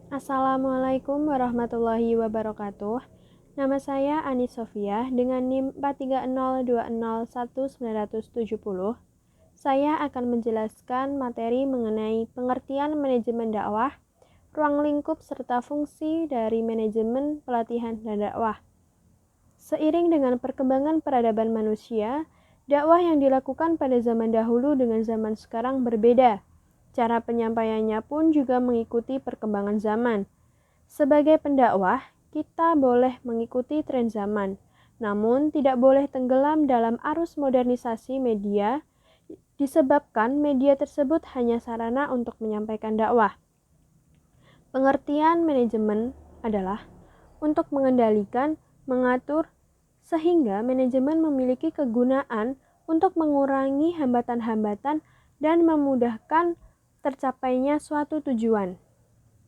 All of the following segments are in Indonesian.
Assalamualaikum warahmatullahi wabarakatuh. Nama saya Anis Sofia dengan NIM 430201970. Saya akan menjelaskan materi mengenai pengertian manajemen dakwah, ruang lingkup serta fungsi dari manajemen pelatihan dan dakwah. Seiring dengan perkembangan peradaban manusia, dakwah yang dilakukan pada zaman dahulu dengan zaman sekarang berbeda. Cara penyampaiannya pun juga mengikuti perkembangan zaman. Sebagai pendakwah, kita boleh mengikuti tren zaman, namun tidak boleh tenggelam dalam arus modernisasi media, disebabkan media tersebut hanya sarana untuk menyampaikan dakwah. Pengertian manajemen adalah untuk mengendalikan, mengatur, sehingga manajemen memiliki kegunaan untuk mengurangi hambatan-hambatan dan memudahkan tercapainya suatu tujuan.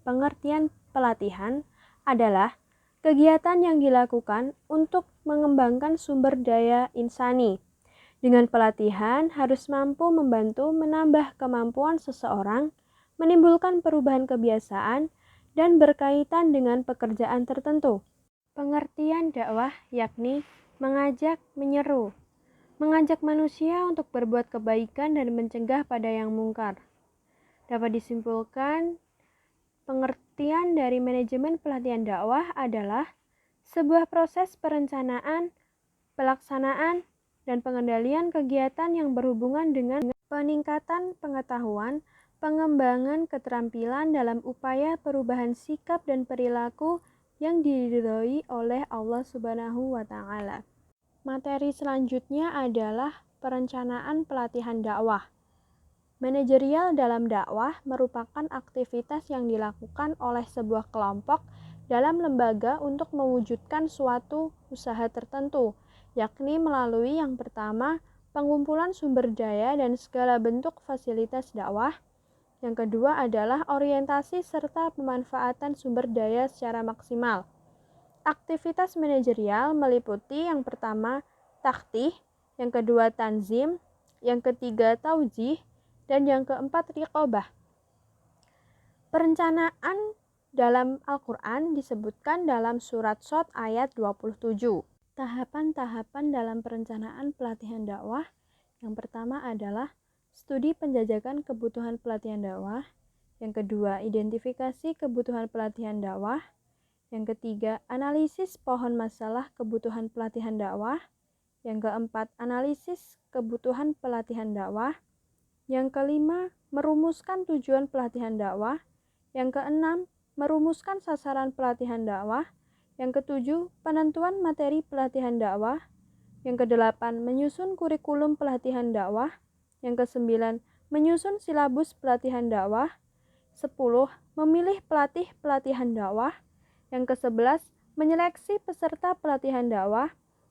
Pengertian pelatihan adalah kegiatan yang dilakukan untuk mengembangkan sumber daya insani. Dengan pelatihan harus mampu membantu menambah kemampuan seseorang, menimbulkan perubahan kebiasaan, dan berkaitan dengan pekerjaan tertentu. Pengertian dakwah yakni mengajak, menyeru, mengajak manusia untuk berbuat kebaikan dan mencegah pada yang mungkar. Dapat disimpulkan, pengertian dari manajemen pelatihan dakwah adalah sebuah proses perencanaan, pelaksanaan, dan pengendalian kegiatan yang berhubungan dengan peningkatan pengetahuan, pengembangan keterampilan dalam upaya perubahan sikap dan perilaku yang diridhoi oleh Allah Subhanahu wa Ta'ala. Materi selanjutnya adalah perencanaan pelatihan dakwah. Manajerial dalam dakwah merupakan aktivitas yang dilakukan oleh sebuah kelompok dalam lembaga untuk mewujudkan suatu usaha tertentu, yakni melalui yang pertama, pengumpulan sumber daya dan segala bentuk fasilitas dakwah. Yang kedua adalah orientasi serta pemanfaatan sumber daya secara maksimal. Aktivitas manajerial meliputi yang pertama, taktih, yang kedua tanzim, yang ketiga taujih, dan yang keempat riqobah. Perencanaan dalam Al-Quran disebutkan dalam surat Shad ayat 27. Tahapan-tahapan dalam perencanaan pelatihan dakwah yang pertama adalah studi penjajakan kebutuhan pelatihan dakwah, yang kedua identifikasi kebutuhan pelatihan dakwah, yang ketiga analisis pohon masalah kebutuhan pelatihan dakwah, yang keempat analisis kebutuhan pelatihan dakwah, yang kelima merumuskan tujuan pelatihan dakwah, yang keenam merumuskan sasaran pelatihan dakwah, yang ketujuh penentuan materi pelatihan dakwah, yang kedelapan menyusun kurikulum pelatihan dakwah, yang kesembilan menyusun silabus pelatihan dakwah, 10 memilih pelatih pelatihan dakwah, yang ke-11 menyeleksi peserta pelatihan dakwah,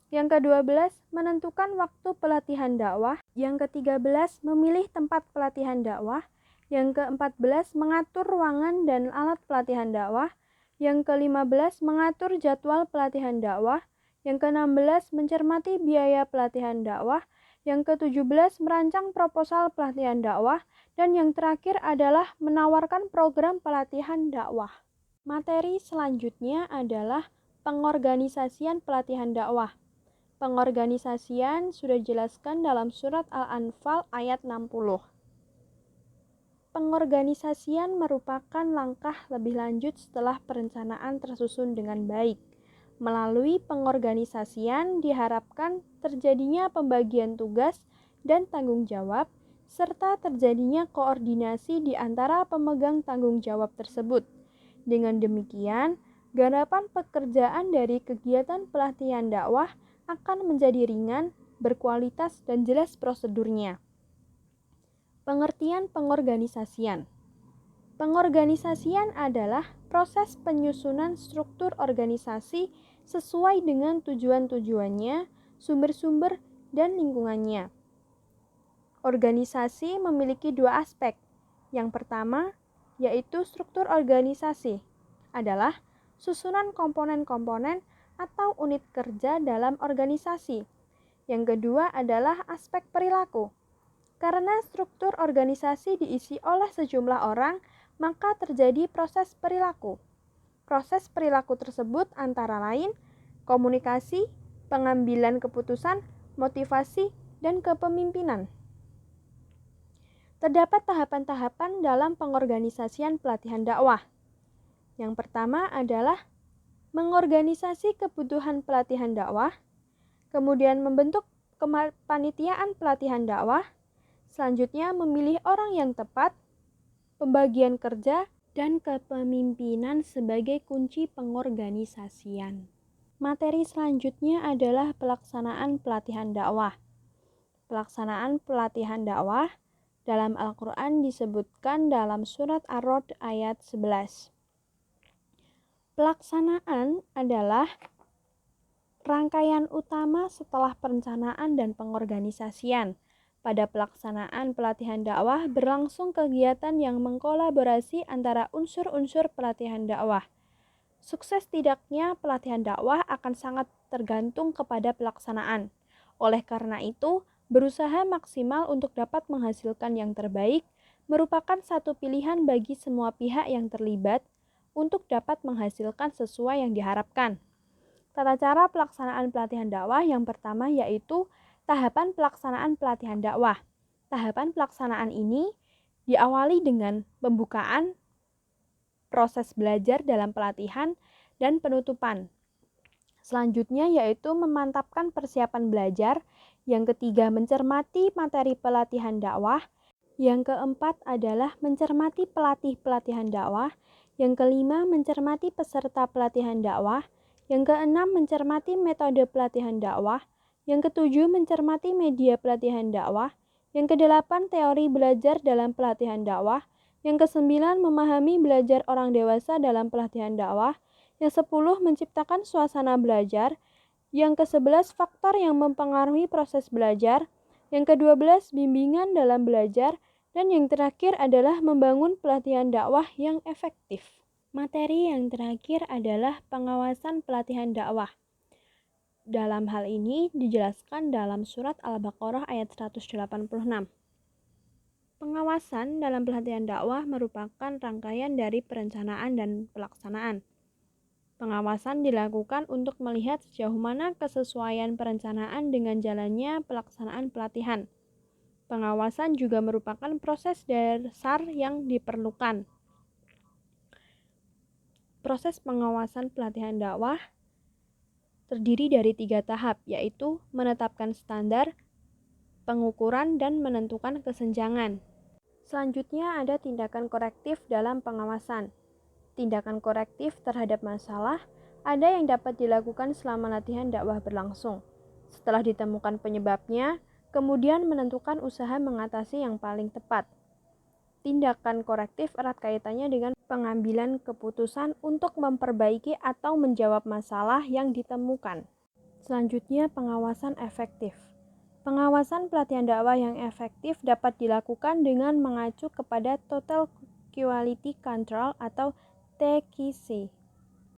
yang ke-12 menentukan waktu pelatihan dakwah, yang ke-13 memilih tempat pelatihan dakwah, yang ke-14 mengatur ruangan dan alat pelatihan dakwah, yang ke-15 mengatur jadwal pelatihan dakwah, yang ke-16 mencermati biaya pelatihan dakwah, yang ke-17 merancang proposal pelatihan dakwah, dan yang terakhir adalah menawarkan program pelatihan dakwah. Materi selanjutnya adalah pengorganisasian pelatihan dakwah. Pengorganisasian sudah dijelaskan dalam surat Al-Anfal ayat 60. Pengorganisasian merupakan langkah lebih lanjut setelah perencanaan tersusun dengan baik. Melalui pengorganisasian diharapkan terjadinya pembagian tugas dan tanggung jawab, serta terjadinya koordinasi di antara pemegang tanggung jawab tersebut. Dengan demikian, garapan pekerjaan dari kegiatan pelatihan dakwah akan menjadi ringan, berkualitas, dan jelas prosedurnya. Pengertian pengorganisasian. Pengorganisasian adalah proses penyusunan struktur organisasi sesuai dengan tujuan-tujuannya, sumber-sumber, dan lingkungannya. Organisasi memiliki dua aspek. Yang pertama, yaitu struktur organisasi, adalah susunan komponen-komponen atau unit kerja dalam organisasi. Yang kedua adalah aspek perilaku. Karena struktur organisasi diisi oleh sejumlah orang, maka terjadi proses perilaku. Proses perilaku tersebut antara lain komunikasi, pengambilan keputusan, motivasi, dan kepemimpinan. Terdapat tahapan-tahapan dalam pengorganisasian pelatihan dakwah. Yang pertama adalah mengorganisasi kebutuhan pelatihan dakwah, kemudian membentuk kepanitiaan pelatihan dakwah, selanjutnya memilih orang yang tepat, pembagian kerja, dan kepemimpinan sebagai kunci pengorganisasian. Materi selanjutnya adalah pelaksanaan pelatihan dakwah. Pelaksanaan pelatihan dakwah dalam Al-Quran disebutkan dalam surat Ar-Rod ayat 11. Pelaksanaan adalah rangkaian utama setelah perencanaan dan pengorganisasian. Pada pelaksanaan pelatihan dakwah berlangsung kegiatan yang mengkolaborasi antara unsur-unsur pelatihan dakwah. Sukses tidaknya pelatihan dakwah akan sangat tergantung kepada pelaksanaan. Oleh karena itu, berusaha maksimal untuk dapat menghasilkan yang terbaik merupakan satu pilihan bagi semua pihak yang terlibat untuk dapat menghasilkan sesuai yang diharapkan. Tata cara pelaksanaan pelatihan dakwah yang pertama yaitu tahapan pelaksanaan pelatihan dakwah. Tahapan pelaksanaan ini diawali dengan pembukaan, proses belajar dalam pelatihan, dan penutupan. Selanjutnya yaitu memantapkan persiapan belajar. Yang ketiga mencermati materi pelatihan dakwah. Yang keempat adalah mencermati pelatih pelatihan dakwah. Yang kelima mencermati peserta pelatihan dakwah. Yang keenam mencermati metode pelatihan dakwah. Yang ketujuh mencermati media pelatihan dakwah. Yang kedelapan teori belajar dalam pelatihan dakwah. Yang kesembilan memahami belajar orang dewasa dalam pelatihan dakwah. Yang 10 menciptakan suasana belajar. Yang ke-11 faktor yang mempengaruhi proses belajar. Yang ke-12 bimbingan dalam belajar. Dan yang terakhir adalah membangun pelatihan dakwah yang efektif. Materi yang terakhir adalah pengawasan pelatihan dakwah. Dalam hal ini dijelaskan dalam surat Al-Baqarah ayat 186. Pengawasan dalam pelatihan dakwah merupakan rangkaian dari perencanaan dan pelaksanaan. Pengawasan dilakukan untuk melihat sejauh mana kesesuaian perencanaan dengan jalannya pelaksanaan pelatihan. Pengawasan juga merupakan proses dasar yang diperlukan. Proses pengawasan pelatihan dakwah terdiri dari 3 tahap, yaitu menetapkan standar, pengukuran, dan menentukan kesenjangan. Selanjutnya ada tindakan korektif dalam pengawasan. Tindakan korektif terhadap masalah ada yang dapat dilakukan selama latihan dakwah berlangsung. Setelah ditemukan penyebabnya, kemudian menentukan usaha mengatasi yang paling tepat. Tindakan korektif erat kaitannya dengan pengambilan keputusan untuk memperbaiki atau menjawab masalah yang ditemukan. Selanjutnya, pengawasan efektif. Pengawasan pelatihan dakwah yang efektif dapat dilakukan dengan mengacu kepada Total Quality Control atau TQC.